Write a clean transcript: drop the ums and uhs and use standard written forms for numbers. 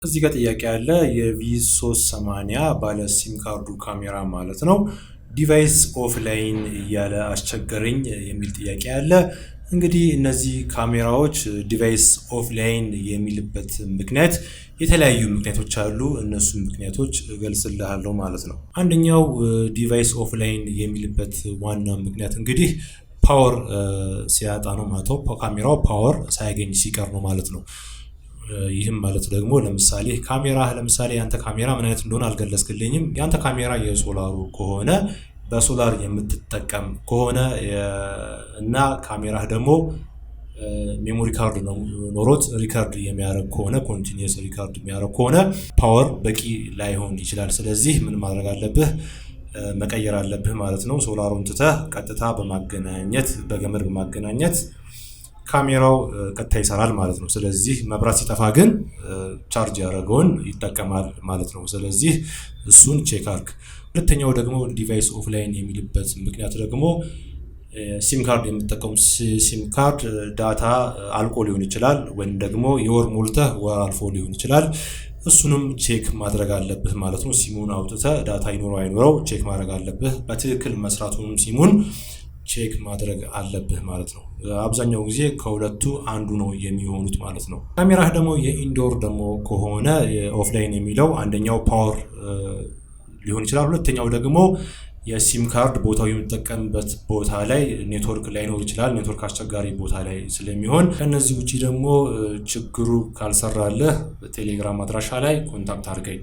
እዚህ ጋር ጥያቄ አለ። የቪ380 ባለ ሲም ካርዱ ካሜራ ማለት ነው ዲቫይስ ኦፍላይን እያለ አስቸገረኝ የሚል ጥያቄ አለ። እንግዲህ እነዚህ ካሜራዎች ዲቫይስ ኦፍላይን የሚልበት ምክንያት የተለያዩ ምክንያቶች አሉ። እነሱም ምክንያቶች እገልጽልሃለሁ ማለት ነው። አንደኛው ዲቫይስ ኦፍላይን የሚልበት ዋና ምክንያት እንግዲህ ፓወር ሲያጣ ነው ማለት ነው። ካሜራው ፓወር ሳያገኝ ሲቀር ነው ማለት ነው። ይህም ማለት ደግሞ ለምሳሌ ያንተ ካሜራ ምን አይነት እንደሆነ አልገለጽክልኝም። ያንተ ካሜራ የሶላሩ ከሆነ በሶላር የምትጠቀም ከሆነ እና ካሜራህ ደግሞ ሜሞሪ ካርድ ነው ኖሮት ሪከርድ የሚያደርግ ከሆነ ኮንቲኒየስ ሪከርድ የሚያደርግ ከሆነ ፓወር በቂ ላይሆን ይችላል። ስለዚህ ምን ማድረግ አለብህ? መቀየር አለብህ ማለት ነው። ሶላሩን ትተህ ቀጥታ በገመድ በማገናኘት ካሜራው ቀጥታ ይሰራል ማለት ነው። ስለዚህ መብራት ሲጠፋ ግን ቻርጅ ያደረገውን ይጠቀማል ማለት ነው። ስለዚህ እሱን ቼክ አድርግ። ሁለተኛው ደግሞ ዲቫይስ ኦፍላይን የሚልበት ምክንያት ደግሞ ሲም ካርድ የምትጠቀሙ ሲም ካርድ ዳታ አልቆ ሊሆን ይችላል፣ ወይም ደግሞ የወር ሞልተህ ወር አልፎ ሊሆን ይችላል። እሱንም ቼክ ማድረግ አለብህ ማለት ነው። ሲሙን አውጥተህ ዳታ ይኖረው አይኖረው ቼክ ማድረግ አለብህ። በትክክል መስራቱንም ሲሙን ቼክ ማድረግ አለብህ ማለት ነው። አብዛኛው ጊዜ ከሁለቱ አንዱ ነው የሚሆኑት ማለት ነው። ካሜራህ ደግሞ የኢንዶር ደግሞ ከሆነ ኦፍላይን የሚለው አንደኛው ፓወር ሊሆን ይችላል። ሁለተኛው ደግሞ የሲም ካርድ ቦታው የሚጠቀምበት ቦታ ላይ ኔትወርክ ላይኖር ይችላል። ኔትወርክ አስቸጋሪ ቦታ ላይ ስለሚሆን ከነዚህ ውጪ ደግሞ ችግሩ ካልሰራለህ በቴሌግራም አድራሻ ላይ ኮንታክት አድርገኝ።